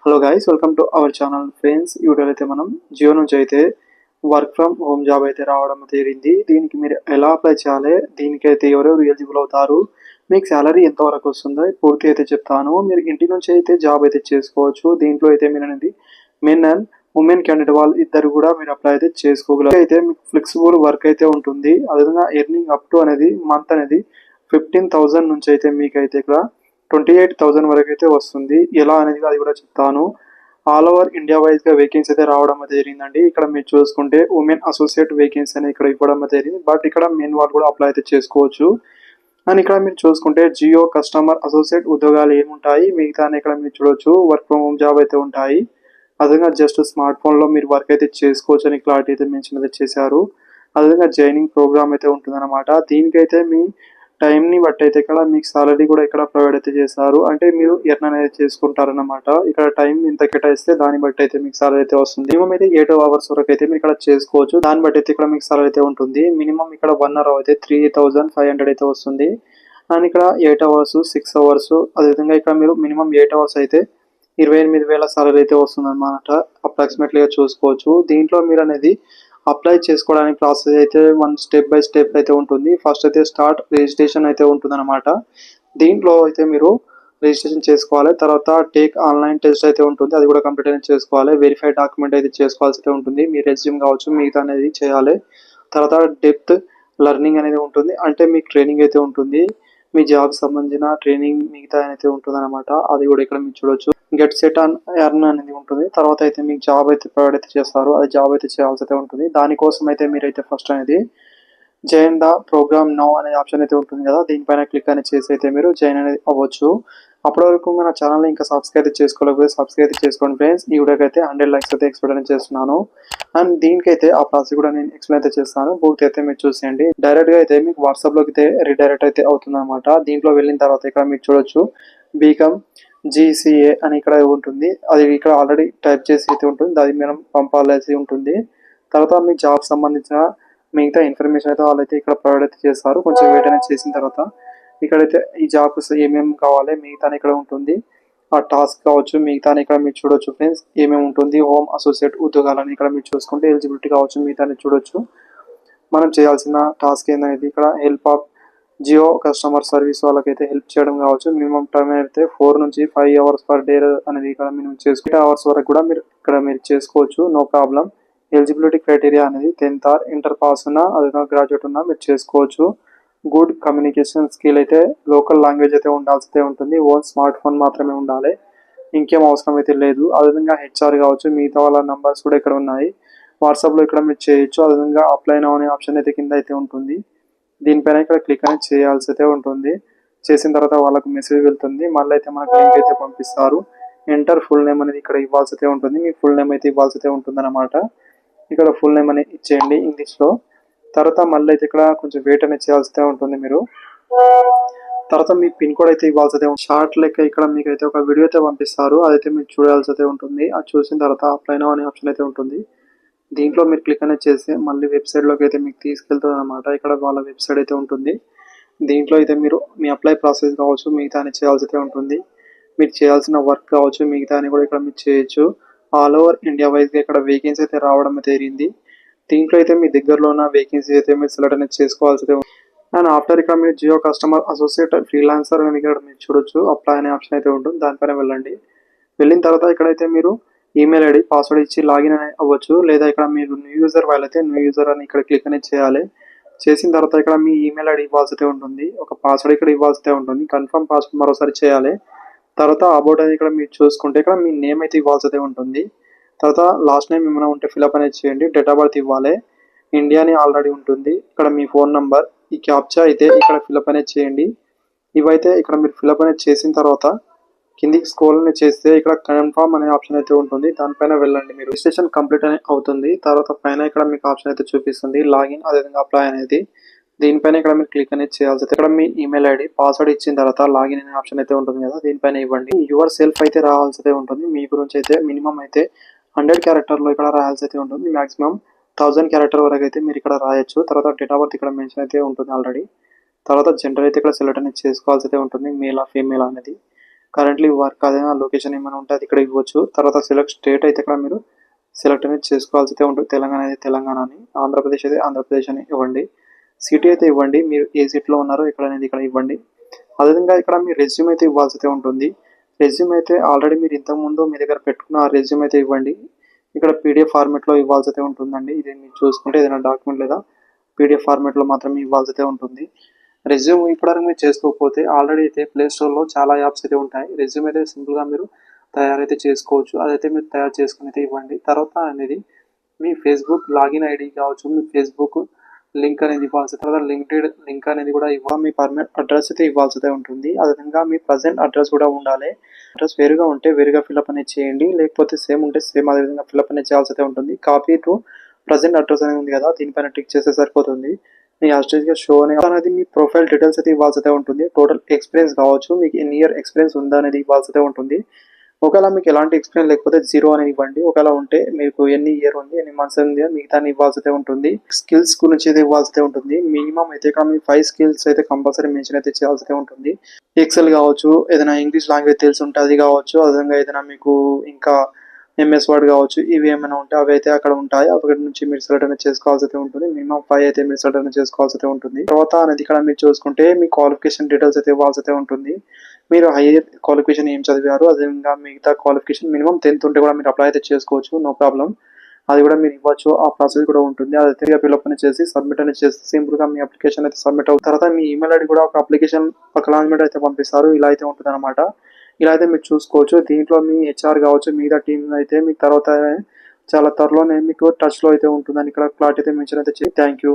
Hello guys, welcome to our channel. Friends, ఈ వీడియోలో అయితే మనం జియో నుంచి అయితే వర్క్ ఫ్రమ్ హోమ్ జాబ్ అయితే రావడం జరిగింది. దీనికి మీరు ఎలా అప్లై చేయాలి, దీనికైతే ఎవరెవరు ఎలిజిబుల్ అవుతారు, మీకు శాలరీ ఎంతవరకు వస్తుందో పూర్తి అయితే చెప్తాను. మీరు ఇంటి నుంచి అయితే జాబ్ అయితే చేసుకోవచ్చు. దీంట్లో అయితే మీరు అనేది మెన్ అండ్ ఉమెన్ క్యాండిడేట్ వాళ్ళు ఇద్దరు కూడా మీరు అప్లై అయితే చేసుకోగలరు. అయితే మీకు ఫ్లెక్సిబుల్ వర్క్ అయితే ఉంటుంది. అదేవిధంగా ఎర్నింగ్ అప్ టు అనేది మంత్ అనేది 15,000 నుంచి అయితే మీకైతే ఇక్కడ 28,000 వరకు అయితే వస్తుంది. ఎలా అనేది అది కూడా చెప్తాను. ఆల్ ఓవర్ ఇండియా వైజ్ గా వేకెన్సీ అయితే రావడం అయితే జరిగిందండి. ఇక్కడ మీరు చూసుకుంటే ఉమెన్ అసోసియేట్ వేకెన్సీ అనేది ఇక్కడ ఇవ్వడం అయితే జరిగింది. బట్ ఇక్కడ మెన్ వాళ్ళు కూడా అప్లై అయితే చేసుకోవచ్చు. అండ్ ఇక్కడ మీరు చూసుకుంటే జియో కస్టమర్ అసోసియేట్ ఉద్యోగాలు ఏముంటాయి, మిగతా ఇక్కడ మీరు చూడొచ్చు వర్క్ ఫ్రమ్ హోమ్ జాబ్ అయితే ఉంటాయి. అదేవిధంగా జస్ట్ స్మార్ట్ ఫోన్ లో మీరు వర్క్ అయితే చేసుకోవచ్చు అని క్లారిటీ అయితే మెన్షన్ అయితే చేశారు. అదేవిధంగా జాయినింగ్ ప్రోగ్రామ్ అయితే ఉంటుందన్నమాట. దీనికైతే మీ టైం ని బట్టి అయితే ఇక్కడ మీకు సాలరీ కూడా ఇక్కడ ప్రొవైడ్ అయితే చేస్తారు. అంటే మీరు ఎర్న్ అనేది చేసుకుంటారన్నమాట. ఇక్కడ టైం ఇంత కేటాయిస్తే దాన్ని బట్టి అయితే మీకు సాలరీ అయితే వస్తుంది. మినిమం అయితే 8 అవర్స్ వరకు అయితే మీరు ఇక్కడ చేసుకోవచ్చు. దాన్ని బట్టి అయితే ఇక్కడ మీకు సాలరీ అయితే ఉంటుంది. మినిమం ఇక్కడ 1 అవర్ అయితే 3,500 అయితే వస్తుంది. అండ్ ఇక్కడ 8 అవర్స్ 6 అవర్స్ అదేవిధంగా ఇక్కడ మీరు మినిమం 8 అవర్స్ అయితే 28,000 సాలరీ అయితే వస్తుంది అనమాట. అప్రాక్సిమేట్లీగా చూసుకోవచ్చు. దీంట్లో మీరు అనేది అప్లై చేసుకోవడానికి ప్రాసెస్ అయితే వన్ స్టెప్ బై స్టెప్ అయితే ఉంటుంది. ఫస్ట్ అయితే స్టార్ట్ రిజిస్ట్రేషన్ అయితే ఉంటుంది అనమాట. దీంట్లో అయితే మీరు రిజిస్ట్రేషన్ చేసుకోవాలి. తర్వాత టేక్ ఆన్లైన్ టెస్ట్ అయితే ఉంటుంది, అది కూడా కంప్లీట్ అయితే చేసుకోవాలి. వెరిఫై డాక్యుమెంట్ అయితే చేసుకోవాల్సి అయితే ఉంటుంది. మీ రెజ్యూమ్ కావచ్చు మిగతా అనేది చేయాలి. తర్వాత డెప్త్ లెర్నింగ్ అనేది ఉంటుంది, అంటే మీకు ట్రైనింగ్ అయితే ఉంటుంది. మీ జాబ్ సంబంధించిన ట్రైనింగ్ మిగతా అయితే ఉంటుంది అనమాట. అది కూడా ఇక్కడ మీరు చూడొచ్చు. గెట్ సెట్ అండ్ ఎర్న్ అనేది ఉంటుంది. తర్వాత అయితే మీకు జాబ్ అయితే ప్రొవైడ్ అయితే చేస్తారు. అది జాబ్ అయితే చేయాల్సి అయితే ఉంటుంది. దానికోసం అయితే మీరైతే ఫస్ట్ అనేది జాయిన్ ద ప్రోగ్రామ్ నౌ అనే ఆప్షన్ అయితే ఉంటుంది కదా, దీనిపైన క్లిక్ అనేది చేసి అయితే మీరు జాయిన్ అనేది అవ్వచ్చు. అప్పటి వరకు మన ఛానల్ ఇంకా సబ్స్క్రైబ్ అయితే చేసుకోలేకపోతే సబ్స్క్రైబ్ అయితే చేసుకోండి ఫ్రెండ్స్. ఈ వీడియోకి అయితే 100 లైక్స్ అయితే ఎక్స్పెక్ట్ అనేది చేస్తున్నాను. అండ్ దీనికైతే ఆ ప్రాసెస్ కూడా నేను ఎక్స్ప్లెయిన్ అయితే చేస్తాను. పూర్తి అయితే మీరు చూసేయండి. డైరెక్ట్ గా అయితే మీకు వాట్సాప్ లోకి అయితే రీడైరెక్ట్ అయితే అవుతుంది అనమాట. దీంట్లో వెళ్ళిన తర్వాత ఇక్కడ మీరు చూడొచ్చు బీకామ్ GCA అని ఇక్కడ ఉంటుంది. అది ఇక్కడ ఆల్రెడీ టైప్ చేసి అయితే ఉంటుంది, అది మనం పంపాల్సి ఉంటుంది. తర్వాత మీ జాబ్ సంబంధించిన మిగతా ఇన్ఫర్మేషన్ అయితే వాళ్ళైతే ఇక్కడ ప్రొవైడ్ అయితే చేస్తారు. కొంచెం వెయిట్ అనేది చేసిన తర్వాత ఇక్కడైతే ఈ జాబ్ ఏమేమి కావాలి మిగతా ఇక్కడ ఉంటుంది. ఆ టాస్క్ కావచ్చు మిగతా ఇక్కడ మీరు చూడొచ్చు ఫ్రెండ్స్ ఏమేమి ఉంటుంది. హోమ్ అసోసియేట్ ఉద్యోగాలని ఇక్కడ మీరు చూసుకుంటే ఎలిజిబిలిటీ కావచ్చు మిగతా చూడొచ్చు. మనం చేయాల్సిన టాస్క్ ఏంటనేది ఇక్కడ help of Jio customer service వాళ్ళకైతే హెల్ప్ చేయడం కావచ్చు. మినిమం టైం అయితే 4 నుంచి 5 అవర్స్ పర్ డే అనేది ఇక్కడ మినిమం చేసుకుంటే అవర్స్ వరకు కూడా మీరు ఇక్కడ మీరు చేసుకోవచ్చు, నో ప్రాబ్లం. ఎలిజిబిలిటీ క్రైటీరియా అనేది 10th ఆర్ ఇంటర్ పాస్ ఉన్నా అదే గ్రాడ్యుయేట్ ఉన్నా మీరు చేసుకోవచ్చు. గుడ్ కమ్యూనికేషన్ స్కిల్ అయితే లోకల్ లాంగ్వేజ్ అయితే ఉండాల్సి ఉంటుంది. ఓన్ స్మార్ట్ ఫోన్ మాత్రమే ఉండాలి, ఇంకేం అవసరం అయితే లేదు. అదేవిధంగా HR కావచ్చు మిగతా వాళ్ళ నంబర్స్ కూడా ఇక్కడ ఉన్నాయి. వాట్సాప్లో ఇక్కడ మీరు చేయొచ్చు. అదేవిధంగా అప్లై నౌ అనే ఆప్షన్ అయితే కింద అయితే ఉంటుంది. దీనిపైన ఇక్కడ క్లిక్ అనేది చేయాల్సి అయితే ఉంటుంది. చేసిన తర్వాత వాళ్ళకు మెసేజ్ వెళ్తుంది. మళ్ళీ అయితే మనకు లింక్ అయితే పంపిస్తారు. ఎంటర్ ఫుల్ నేమ్ అనేది ఇక్కడ ఇవ్వాల్సి అయితే ఉంటుంది. మీ ఫుల్ నేమ్ అయితే ఇవ్వాల్సి అయితే ఉంటుంది అనమాట. ఇక్కడ ఫుల్ నేమ్ అనేది ఇచ్చేయండి ఇంగ్లీష్లో. తర్వాత మళ్ళీ అయితే ఇక్కడ కొంచెం వెయిట్ అనేది చేయాల్సి ఉంటుంది మీరు. తర్వాత మీ పిన్ కోడ్ అయితే ఇవ్వాల్సి అయితే షార్ట్ లెక్క ఇక్కడ మీకు అయితే ఒక వీడియో అయితే పంపిస్తారు, అదైతే మీరు చూడాల్సి అయితే ఉంటుంది. అది చూసిన తర్వాత అప్లై నౌ అనే ఆప్షన్ అయితే ఉంటుంది. దీంట్లో మీరు క్లిక్ అనేది చేస్తే మళ్ళీ వెబ్సైట్లోకి అయితే మీకు తీసుకెళ్తుంది అనమాట. ఇక్కడ వాళ్ళ వెబ్సైట్ అయితే ఉంటుంది. దీంట్లో అయితే మీరు మీ అప్లై ప్రాసెస్ కావచ్చు మిగతా అని చేయాల్సి అయితే ఉంటుంది. మీరు చేయాల్సిన వర్క్ కావచ్చు మిగతా అని కూడా ఇక్కడ మీరు చేయొచ్చు. ఆల్ ఓవర్ ఇండియా వైజ్గా ఇక్కడ వేకెన్సీ అయితే రావడం అయితే జరిగింది. దీంట్లో అయితే మీ దగ్గరలో ఉన్న వేకెన్సీ అయితే మీరు సెలెక్ట్ అనేది చేసుకోవాల్సి అయితే. అండ్ ఆఫ్టర్ ఇక్కడ మీరు జియో కస్టమర్ అసోసియేట్ ఫ్రీలాన్సర్ అని ఇక్కడ మీరు చూడొచ్చు. అప్లై అనే ఆప్షన్ అయితే ఉంటుంది, దానిపైన వెళ్ళండి. వెళ్ళిన తర్వాత ఇక్కడైతే మీరు ఈమెయిల్ ఐడి పాస్వర్డ్ ఇచ్చి లాగిన్ అనేది అవ్వచ్చు. లేదా ఇక్కడ మీరు న్యూ యూజర్ వాళ్ళైతే న్యూ యూజర్ అని ఇక్కడ క్లిక్ అనేది చేయాలి. చేసిన తర్వాత ఇక్కడ మీ ఈమెయిల్ ఐడి ఇవ్వాల్సి అయితే ఉంటుంది, ఒక పాస్వర్డ్ ఇక్కడ ఇవ్వాల్సి అయితే ఉంటుంది. కన్ఫర్మ్ పాస్వర్డ్ మరోసారి చేయాలి. తర్వాత అబౌట్ అనేది ఇక్కడ మీరు చూసుకుంటే ఇక్కడ మీ నేమ్ అయితే ఇవ్వాల్సి అయితే ఉంటుంది. తర్వాత లాస్ట్ నేమ్ ఏమైనా ఉంటే ఫిల్అప్ అనేది చేయండి. డేట్ ఆఫ్ బర్త్ ఇవ్వాలి, ఇండియా అని ఆల్రెడీ ఉంటుంది. ఇక్కడ మీ ఫోన్ నంబర్, ఈ క్యాప్చా అయితే ఇక్కడ ఫిల్అప్ అనేది చేయండి. ఇవైతే ఇక్కడ మీరు ఫిల్అప్ అనేది చేసిన తర్వాత కిందికి స్క్రోల్ చేస్తే ఇక్కడ కన్ఫర్మ్ అనే ఆప్షన్ అయితే ఉంటుంది, దానిపైన వెళ్ళండి. మీరు రిజిస్ట్రేషన్ కంప్లీట్ అనేది అవుతుంది. తర్వాత పైన ఇక్కడ మీకు ఆప్షన్ అయితే చూపిస్తుంది లాగిన్ అదేవిధంగా అప్లై అనేది. దీనిపైన ఇక్కడ మీరు క్లిక్ అనేది చేయాల్సి ఇక్కడ మీ ఈమెయిల్ ఐడి పాస్వర్డ్ ఇచ్చిన తర్వాత లాగిన్ అనే ఆప్షన్ అయితే ఉంటుంది కదా, దీనిపైన ఇవ్వండి. యువర్ సెల్ఫ్ అయితే రావాల్సి అయితే ఉంటుంది. మీ గురించి అయితే మినిమం అయితే 100 క్యారెక్టర్లో ఇక్కడ రాయాల్సి అయితే ఉంటుంది. మాక్సిమం 1000 క్యారెక్టర్ వరకు అయితే మీరు ఇక్కడ రాయొచ్చు. తర్వాత డేట్ ఆఫ్ బర్త్ ఇక్కడ మెన్షన్ అయితే ఉంటుంది ఆల్రెడీ. తర్వాత జెండర్ అయితే ఇక్కడ సెలెక్ట్ అనేది చేసుకోవాల్సి అయితే ఉంటుంది, మేల్ ఆ ఫీమేల్ అనేది. కరెంట్లీ వర్క్ అదేనా లొకేషన్ ఏమైనా ఉంటే అది ఇక్కడ ఇవ్వచ్చు. తర్వాత సెలెక్ట్ స్టేట్ అయితే ఇక్కడ మీరు సెలెక్ట్ అనేది చేసుకోవాల్సి అయితే ఉంటుంది. తెలంగాణ అయితే తెలంగాణ అని, ఆంధ్రప్రదేశ్ అయితే ఆంధ్రప్రదేశ్ అని ఇవ్వండి. సిటీ అయితే ఇవ్వండి, మీరు ఏ సిటీలో ఉన్నారో ఇక్కడ అనేది ఇక్కడ ఇవ్వండి. అదేవిధంగా ఇక్కడ మీ రెజ్యూమ్ అయితే ఇవ్వాల్సి అయితే ఉంటుంది. రెజ్యూమ్ అయితే ఆల్రెడీ మీరు ఇంతకుముందు మీ దగ్గర పెట్టుకున్న ఆ రెజ్యూమ్ అయితే ఇవ్వండి. ఇక్కడ పీడిఎఫ్ ఫార్మాట్లో ఇవ్వాల్సి అయితే ఉంటుందండి. ఇది మీరు చూసుకుంటే ఏదైనా డాక్యుమెంట్ లేదా పీడిఎఫ్ ఫార్మాట్లో మాత్రమే ఇవ్వాల్సి అయితే ఉంటుంది. రెజ్యూమ్ ఇప్పటివరకు మీరు చేసుకోకపోతే ఆల్రెడీ అయితే ప్లే స్టోర్లో చాలా యాప్స్ అయితే ఉంటాయి. రెజ్యూమ్ అయితే సింపుల్గా మీరు తయారైతే చేసుకోవచ్చు. అదైతే మీరు తయారు చేసుకుని అయితే ఇవ్వండి. తర్వాత అనేది మీ ఫేస్బుక్ లాగిన్ ఐడి కావచ్చు, మీ ఫేస్బుక్ లింక్ అనేది ఇవ్వాల్సి, తర్వాత లింక్డ్ఇన్ లింక్ అనేది కూడా ఇవ్వాలి. మీ పర్మనెంట్ అడ్రస్ అయితే ఇవ్వాల్సి అయితే ఉంటుంది. అదేవిధంగా మీ ప్రజెంట్ అడ్రస్ కూడా ఉండాలి. అడ్రస్ వేరుగా ఉంటే వేరుగా ఫిల్అప్ అనేది చేయండి, లేకపోతే సేమ్ ఉంటే సేమ్ అదే విధంగా ఫిల్అప్ అనేది చేయాల్సి అయితే ఉంటుంది. కాపీ టు ప్రజెంట్ అడ్రస్ అనేది ఉంది కదా, దీనిపైన టిక్ చేస్తే సరిపోతుంది. మీ యాస్టేజ్గా షో అనేది మీ ప్రొఫైల్ డీటెయిల్స్ అయితే ఇవ్వాల్సి అయితే ఉంటుంది. టోటల్ ఎక్స్పీరియన్స్ కావచ్చు, మీకు ఎన్ని ఇయర్ ఎక్స్పీరియన్స్ ఉందా అనేది ఇవ్వాల్సి అయితే ఉంటుంది. ఒకవేళ మీకు ఎలాంటి ఎక్స్పీరియన్స్ లేకపోతే 0 అనేది ఇవ్వండి. ఒకవేళ ఉంటే మీకు ఎన్ని ఇయర్ ఉంది, ఎన్ని మంత్స్ ఉంది మిగతాన్ని ఇవ్వాల్సి అయితే ఉంటుంది. స్కిల్స్ గురించి అయితే ఇవ్వాల్సి అయితే ఉంటుంది. మినిమం అయితే ఇక్కడ మీ 5 స్కిల్స్ అయితే కంపల్సరీ మెన్షన్ అయితే చేయాల్సి అయితే ఉంటుంది. ఎక్సెల్ కావచ్చు, ఏదైనా ఇంగ్లీష్ లాంగ్వేజ్ తెలిసి ఉంటే అది కావచ్చు, అదేవిధంగా ఏదైనా మీకు ఇంకా ఎంఎస్ వర్డ్ కావచ్చు, ఇవి ఏమైనా ఉంటే అవి అయితే అక్కడ ఉంటాయి. అక్కడ నుంచి మీరు సెలెక్ట్ అనేది చేసుకోవాల్సి అయితే ఉంటుంది. మినిమం 5 అయితే మీరు సెలెక్ట్ అనేది చేసుకోవాల్సి అయితే ఉంటుంది. తర్వాత అనేది ఇక్కడ మీరు చూసుకుంటే మీ క్వాలిఫికేషన్ డీటెయిల్స్ అయితే ఇవ్వాల్సి అయితే ఉంటుంది. మీరు హైయర్ క్వాలిఫికేషన్ ఏం చదివారు, అదేవిధంగా మిగతా క్వాలిఫికేషన్ మినిమం 10th ఉంటే కూడా మీరు అప్లై అయితే చేసుకోవచ్చు, నో ప్రాబ్లం. అది కూడా మీరు ఇవ్వచ్చు. ఆ ప్రాసెస్ కూడా ఉంటుంది. అది ఫిల్అప్ అని చేసి సబ్మిట్ అని చేసి సింపుల్గా మీ అప్లికేషన్ అయితే సబ్మిట్ అవుతుంది. తర్వాత మీ ఈమెయిల్ ఐడి కూడా ఒక అప్లికేషన్ అక్నాలెడ్జ్మెంట్ అయితే పంపిస్తారు. ఇలా అయితే ఉంటుంది అనమాట. ఇలా అయితే మీరు చూసుకోవచ్చు. దీంట్లో మీ హెచ్ఆర్ కావచ్చు, మిగతా టీం అయితే మీకు తర్వాత చాలా త్వరలోనే మీకు టచ్లో అయితే ఉంటుందని ఇక్కడ క్లారిటీ అయితే మెన్షన్ అయితే చేయండి. Thank you.